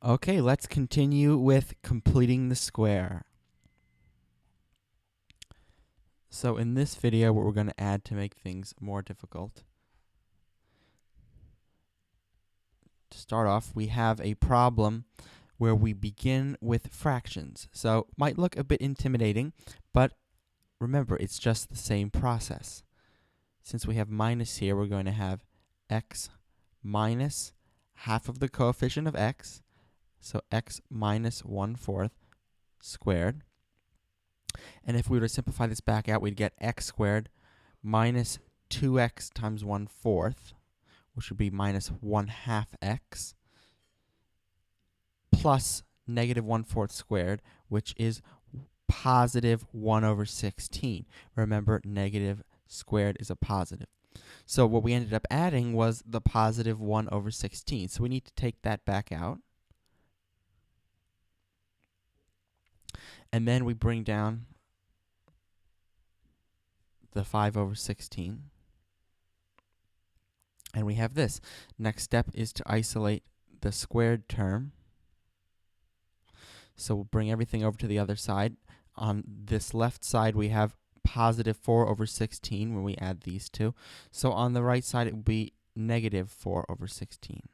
Okay, let's continue with completing the square. So in this video, what we're going to add to make things more difficult. To start off, we have a problem where we begin with fractions. So it might look a bit intimidating, but remember, it's just the same process. Since we have minus here, we're going to have x minus half of the coefficient of x, so x minus 1/4 squared. And if we were to simplify this back out, we'd get x squared minus 2x times 1/4, which would be minus 1/2 x, plus negative 1/4 squared, which is positive 1/16. Remember, negative squared is a positive. So what we ended up adding was the positive 1/16. So we need to take that back out. And then we bring down the 5/16. And we have this. Next step is to isolate the squared term. So we'll bring everything over to the other side. On this left side, we have positive 4/16 when we add these two. So on the right side, it will be negative 4/16.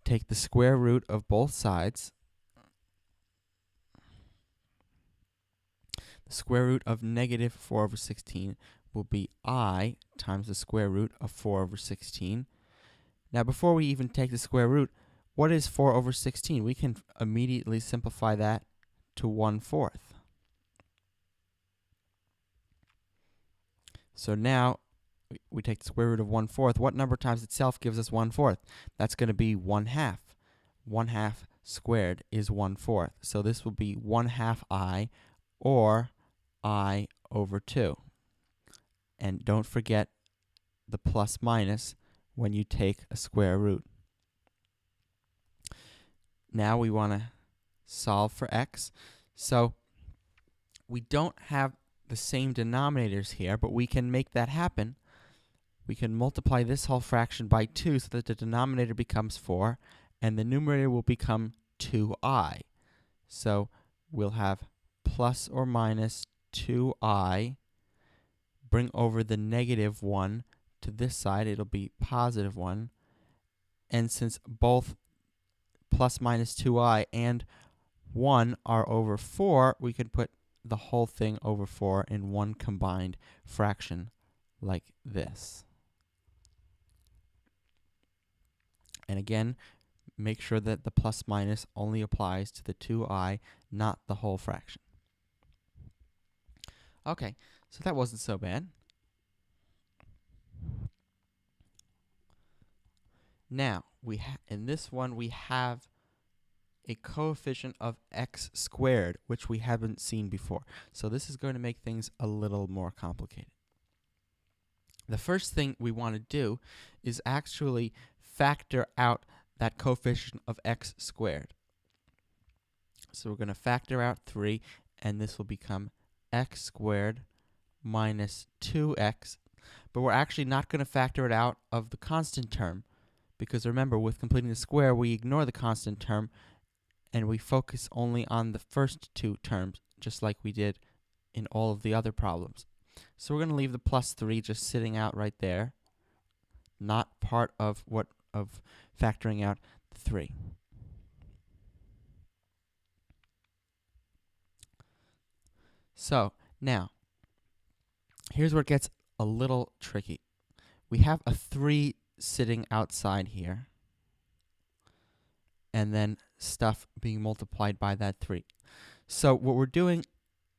Take the square root of both sides. The square root of negative 4/16 will be I times the square root of 4/16. Now, before we even take the square root, what is 4/16? We can immediately simplify that to 1/4. So now we take the square root of 1/4. What number times itself gives us 1/4? That's going to be 1/2. 1/2 squared is 1/4. So this will be 1/2 I, or I over 2. And don't forget the plus minus when you take a square root. Now we want to solve for x. So we don't have the same denominators here, but we can make that happen. We can multiply this whole fraction by 2 so that the denominator becomes 4, and the numerator will become 2i. So we'll have plus or minus 2i. Bring over the negative 1 to this side, it'll be positive 1. And since both plus minus 2i and 1 are over 4, we can put the whole thing over 4 in one combined fraction like this. And again, make sure that the plus minus only applies to the 2i, not the whole fraction. Okay, so that wasn't so bad. Now, in this one, we have a coefficient of x squared, which we haven't seen before. So this is going to make things a little more complicated. The first thing we want to do is actually factor out that coefficient of x squared. So we're going to factor out 3, and this will become x squared minus 2x. But we're actually not going to factor it out of the constant term, because remember, with completing the square, we ignore the constant term, and we focus only on the first two terms, just like we did in all of the other problems. So we're going to leave the plus 3 just sitting out right there, not part of factoring out the 3. So now, here's where it gets a little tricky. We have a 3 sitting outside here, and then stuff being multiplied by that 3. So what we're doing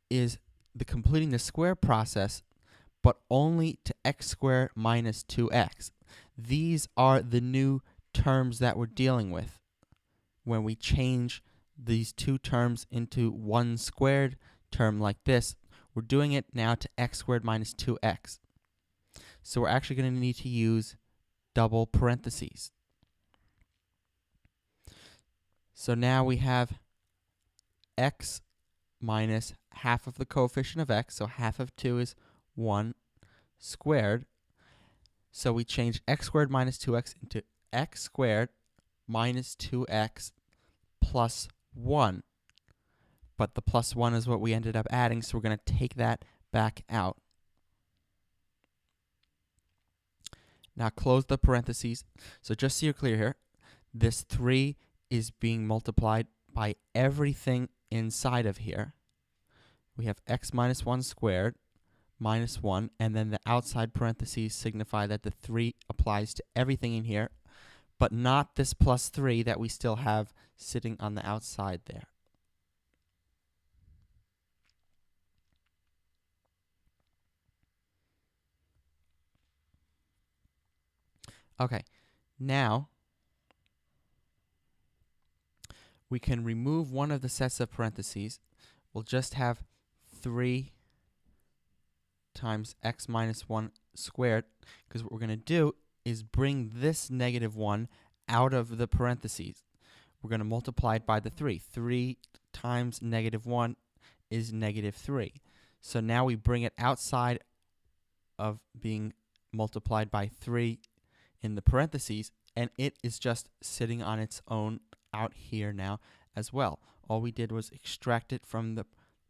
is completing the square process, but only to x squared minus 2x. These are the new terms that we're dealing with when we change these two terms into one squared term like this. We're doing it now to x squared minus 2x. So we're actually going to need to use double parentheses. So now we have x minus half of the coefficient of x, so half of 2 is 1 squared. So we change x squared minus 2x into x squared minus 2x plus 1. But the plus 1 is what we ended up adding, so we're going to take that back out. Now close the parentheses. So just so you're clear here, this 3 is being multiplied by everything inside of here. We have x minus 1 squared minus 1, and then the outside parentheses signify that the 3 applies to everything in here, but not this plus 3 that we still have sitting on the outside there. Okay, now we can remove one of the sets of parentheses. We'll just have 3 times x minus 1 squared, because what we're going to do is bring this negative 1 out of the parentheses. We're going to multiply it by the 3. 3 times negative 1 is negative 3. So now we bring it outside of being multiplied by 3 in the parentheses, and it is just sitting on its own out here now as well. All we did was extract it from the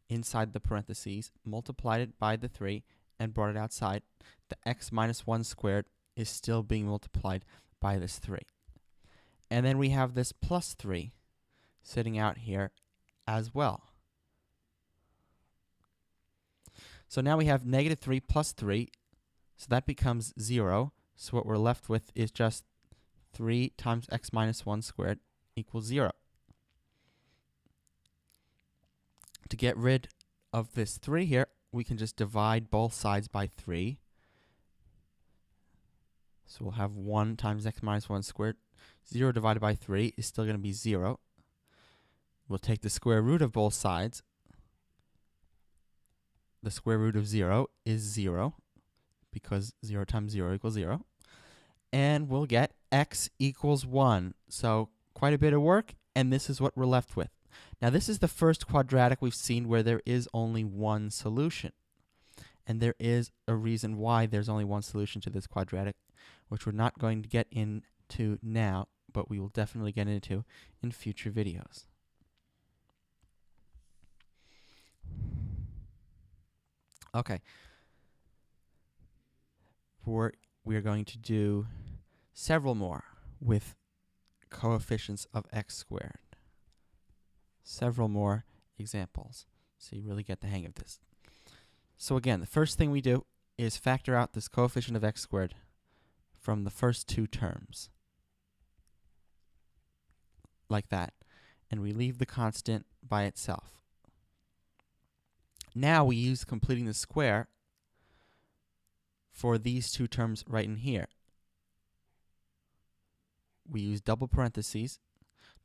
inside the parentheses, multiplied it by the 3, and brought it outside. The x minus 1 squared is still being multiplied by this 3. And then we have this plus 3 sitting out here as well. So now we have negative 3 plus 3, so that becomes 0. So what we're left with is just 3 times x minus 1 squared equals 0. To get rid of this 3 here, we can just divide both sides by 3. So we'll have 1 times x minus 1 squared. 0 divided by 3 is still going to be 0. We'll take the square root of both sides. The square root of 0 is 0, because 0 times 0 equals 0. And we'll get x equals 1. So quite a bit of work, and this is what we're left with. Now this is the first quadratic we've seen where there is only one solution. And there is a reason why there's only one solution to this quadratic, which we're not going to get into now, but we will definitely get into in future videos. Okay. We are going to do several more with coefficients of x squared. Several more examples, so you really get the hang of this. So again, the first thing we do is factor out this coefficient of x squared from the first 2 terms, like that, and we leave the constant by itself. Now we use completing the square for these 2 terms right in here. We use double parentheses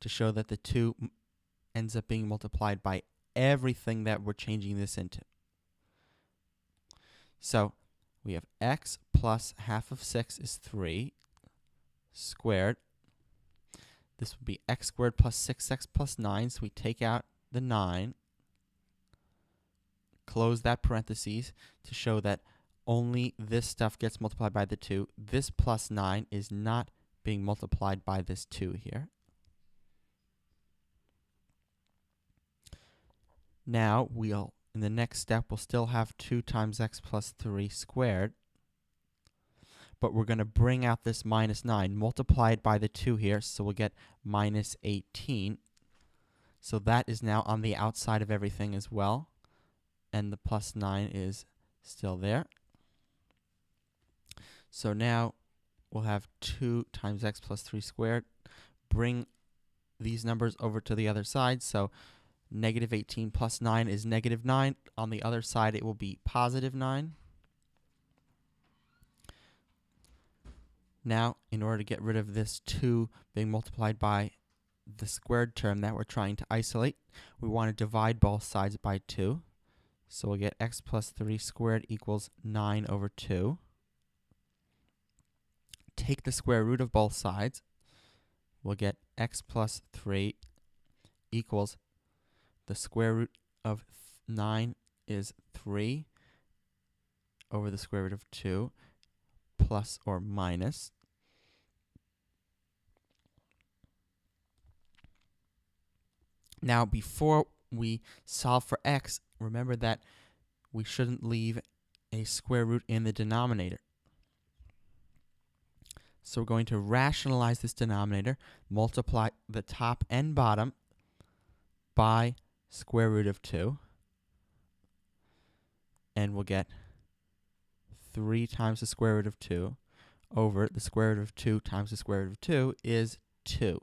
to show that the 2 ends up being multiplied by everything that we're changing this into. So we have x plus half of 6 is 3 squared. This would be x squared plus 6x plus 9, so we take out the 9, close that parentheses to show that only this stuff gets multiplied by the 2. This plus 9 is not being multiplied by this 2 here. Now in the next step, we'll still have 2 times x plus 3 squared, but we're going to bring out this minus 9, multiply it by the 2 here, so we'll get minus 18. So that is now on the outside of everything as well, and the plus 9 is still there. So now we'll have 2 times x plus 3 squared. Bring these numbers over to the other side, so negative 18 plus 9 is negative 9. On the other side, it will be positive 9. Now, in order to get rid of this 2 being multiplied by the squared term that we're trying to isolate, we want to divide both sides by 2. So we'll get x plus 3 squared equals 9 over 2. Take the square root of both sides. We'll get x plus 3 equals the square root of 9 is 3 over the square root of 2 plus or minus. Now, before we solve for x, remember that we shouldn't leave a square root in the denominator. So we're going to rationalize this denominator, multiply the top and bottom by square root of 2, and we'll get 3 times the square root of 2 over the square root of 2 times the square root of 2 is 2.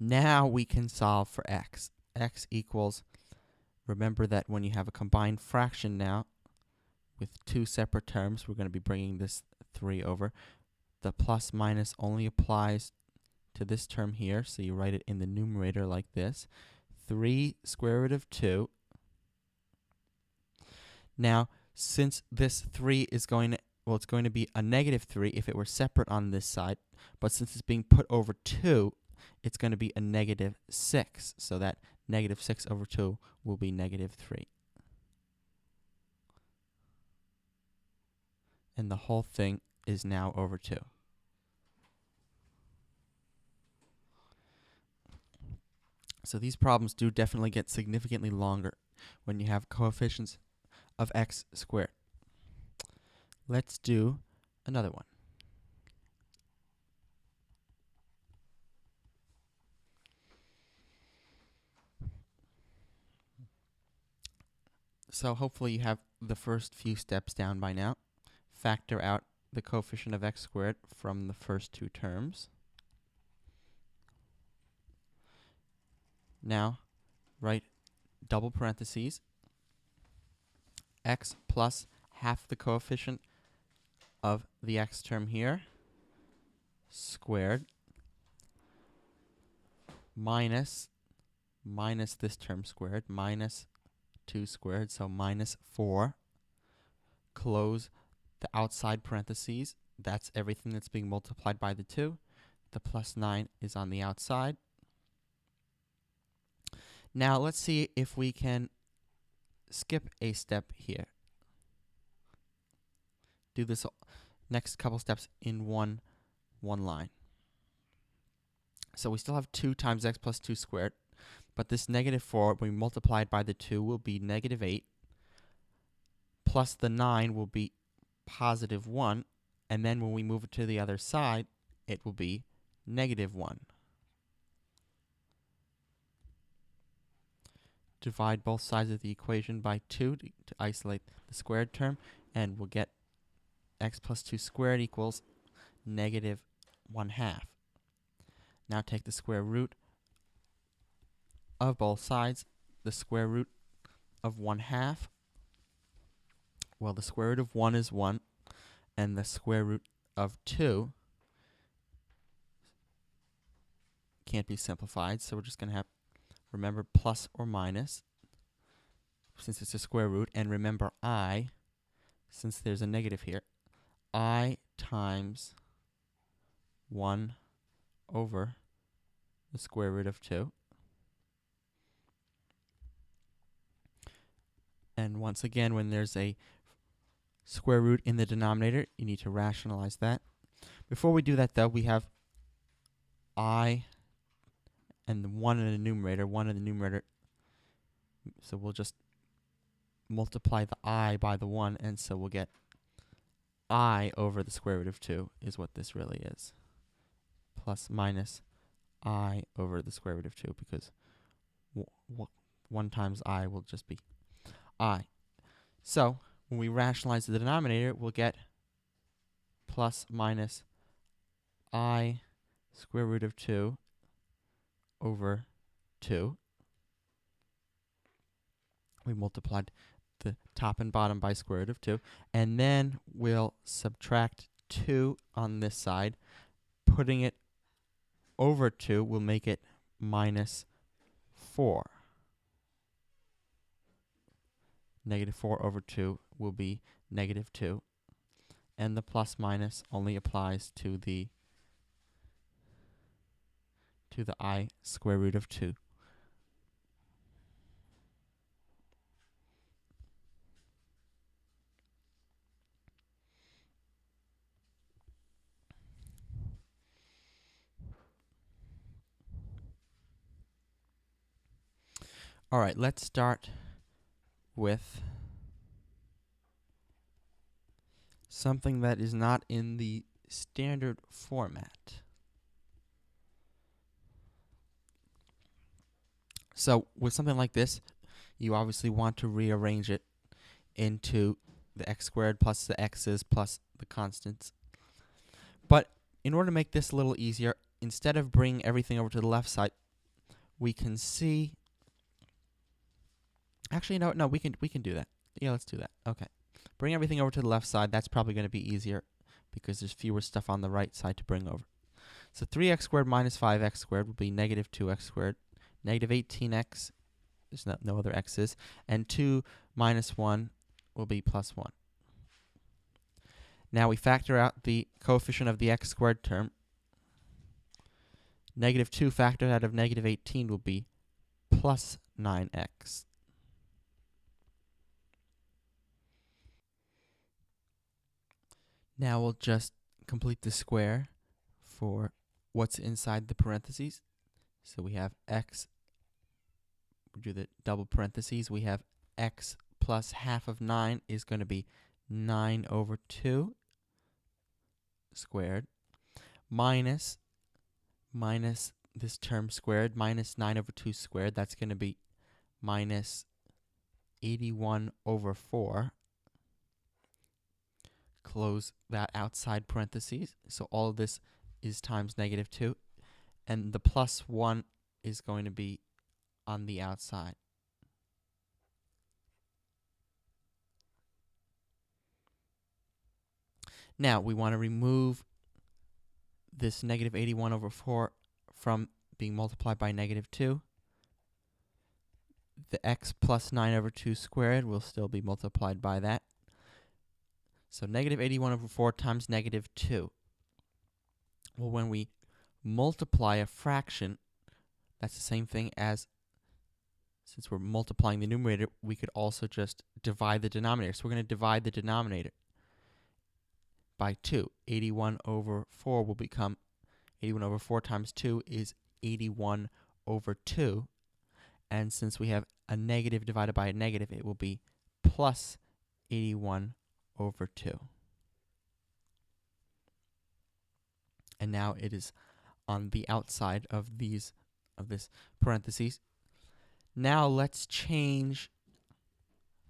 Now we can solve for x. X equals, remember that when you have a combined fraction now with two separate terms, we're going to be bringing this 3 over. The plus minus only applies to this term here, so you write it in the numerator like this. 3 square root of 2. Now, since this 3 is going to, well, it's going to be a negative 3 if it were separate on this side, but since it's being put over 2, it's going to be a negative 6. So that negative 6 over 2 will be negative 3. And the whole thing is now over 2. So these problems do definitely get significantly longer when you have coefficients of x squared. Let's do another one. So hopefully you have the first few steps down by now. Factor out the coefficient of x squared from the first two terms. Now, write double parentheses, x plus half the coefficient of the x term here, squared, minus this term squared, minus 2 squared, so minus 4. Close the outside parentheses. That's everything that's being multiplied by the 2. The plus 9 is on the outside. Now let's see if we can skip a step here. Do this next couple steps in one line. So we still have 2 times x plus 2 squared, but this negative 4, when we multiply it by the 2, will be negative 8, plus the 9 will be positive 1, and then when we move it to the other side, it will be negative 1. Divide both sides of the equation by 2 to isolate the squared term, and we'll get x plus 2 squared equals negative 1/2. Now take the square root of both sides, the square root of 1/2. Well, the square root of 1 is 1, and the square root of 2 can't be simplified, so we're just going to have, remember, plus or minus, since it's a square root, and remember I, since there's a negative here, I times 1 over the square root of 2. And once again, when there's a square root in the denominator, you need to rationalize that. Before we do that, though, we have I and the 1 in the numerator, so we'll just multiply the I by the 1, and so we'll get I over the square root of 2 is what this really is. Plus minus I over the square root of 2, because 1 times I will just be I. So when we rationalize the denominator, we'll get plus minus I square root of 2 over 2. We multiplied the top and bottom by square root of 2. And then we'll subtract 2 on this side. Putting it over 2 will make it minus 4. Negative 4 over 2 will be negative 2. And the plus minus only applies to the I square root of 2. All right, let's start with something that is not in the standard format. So with something like this, you obviously want to rearrange it into the x squared plus the x's plus the constants. But in order to make this a little easier, instead of bringing everything over to the left side, we can see. Actually, no, we can do that. Yeah, let's do that. Okay, bring everything over to the left side. That's probably going to be easier because there's fewer stuff on the right side to bring over. So 3x squared minus 5x squared will be negative 2x squared. Negative 18x, there's no other x's, and 2 minus 1 will be plus 1. Now we factor out the coefficient of the x squared term. Negative 2 factored out of negative 18 will be plus 9x. Now we'll just complete the square for what's inside the parentheses. So we have x, we do the double parentheses, we have x plus half of 9 is going to be 9 over 2 squared minus this term squared, minus 9 over 2 squared, that's going to be minus 81 over 4. Close that outside parentheses. So all of this is times negative 2. And the plus 1 is going to be on the outside. Now, we want to remove this negative 81 over 4 from being multiplied by negative 2. The x plus 9 over 2 squared will still be multiplied by that. So negative 81 over 4 times negative 2. Well, when we multiply a fraction, that's the same thing as, since we're multiplying the numerator, we could also just divide the denominator. So we're going to divide the denominator by 2. 81 over 4 will become 81 over 4 times 2 is 81 over 2. And since we have a negative divided by a negative, it will be plus 81 over 2. And now it is on the outside of this parentheses. Now let's change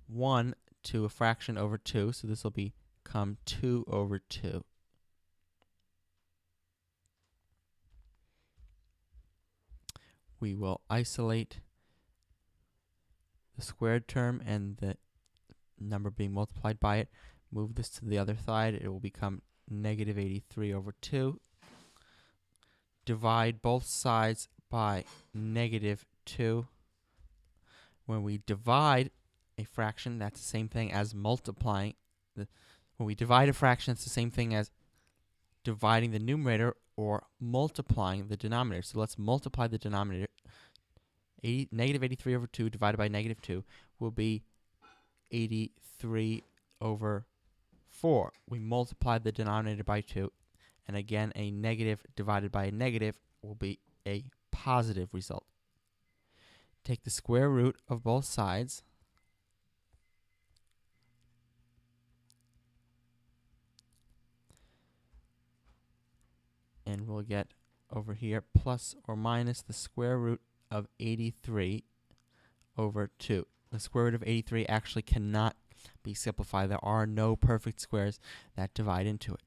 1 to a fraction over 2. So this will become 2 over 2. We will isolate the squared term and the number being multiplied by it. Move this to the other side. It will become negative 83 over 2. Divide both sides by negative 2. When we divide a fraction, that's the same thing as multiplying. When we divide a fraction, it's the same thing as dividing the numerator or multiplying the denominator. So let's multiply the denominator. Negative 83 over 2 divided by negative 2 will be 83 over 4. We multiply the denominator by 2. And again, a negative divided by a negative will be a positive result. Take the square root of both sides. And we'll get over here plus or minus the square root of 83 over 2. The square root of 83 actually cannot be simplified. There are no perfect squares that divide into it.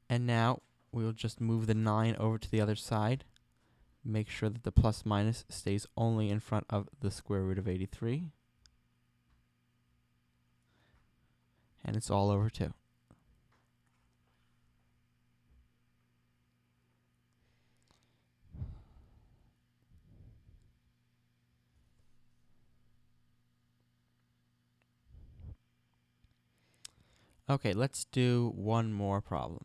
And now we'll just move the 9 over to the other side. Make sure that the plus minus stays only in front of the square root of 83. And it's all over 2. Okay, let's do one more problem.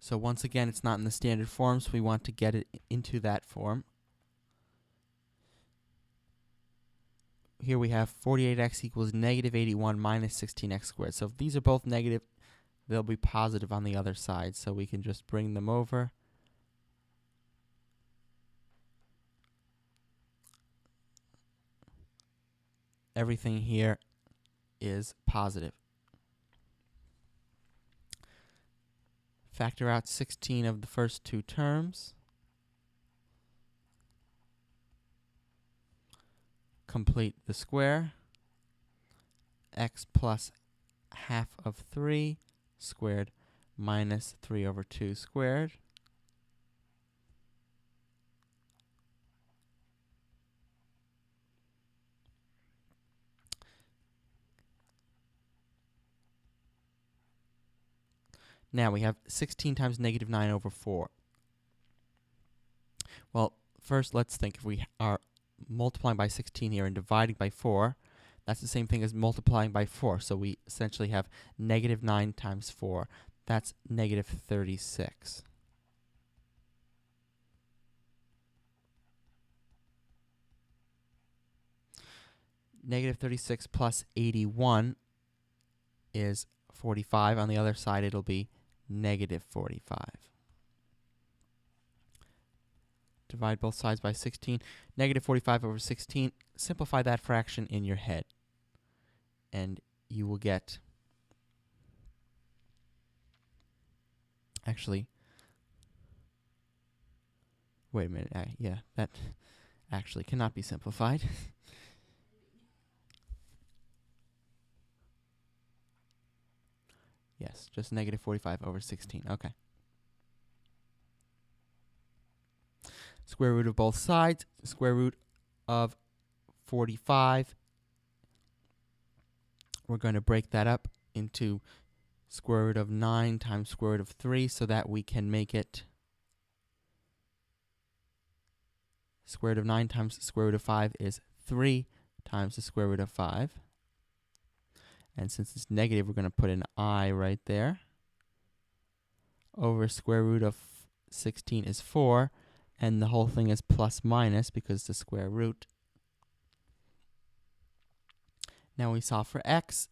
So once again, it's not in the standard form, so we want to get it into that form. here we have 48x equals negative 81 minus 16x squared. So if these are both negative, they'll be positive on the other side. So we can just bring them over. Everything here is positive. Factor out 16 of the first two terms. Complete the square. X plus half of 3 squared minus 3 over 2 squared. Now we have 16 times negative 9 over 4. Well, first let's think. If we are multiplying by 16 here and dividing by 4, that's the same thing as multiplying by 4. So we essentially have negative 9 times 4. That's negative 36. Negative 36 plus 81 is 45. On the other side, it'll be negative 45. Divide both sides by 16. Negative 45 over 16. Simplify that fraction in your head. And you will get... Actually, wait a minute. Yeah, that actually cannot be simplified. Yes, just negative 45 over 16. Okay. Square root of both sides. Square root of 45. We're going to break that up into square root of 9 times square root of 3 so that we can make it square root of 9 times square root of 5 is 3 times the square root of 5. And since it's negative, we're going to put an I right there. Over square root of 16 is 4. And the whole thing is plus minus because it's the square root. Now we solve for x.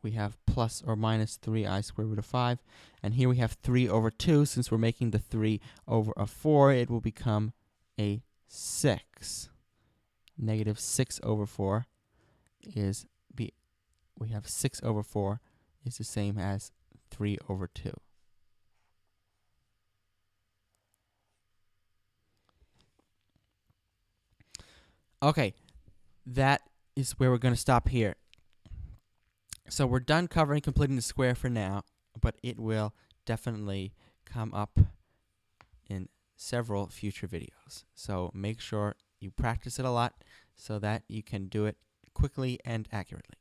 We have plus or minus 3i square root of 5. And here we have 3 over 2. Since we're making the 3 over a 4, it will become a 6. Negative 6 over 4 is we have 6 over 4 is the same as 3 over 2. Okay, that is where we're going to stop here. So we're done covering completing the square for now, but it will definitely come up in several future videos. So make sure you practice it a lot so that you can do it quickly and accurately.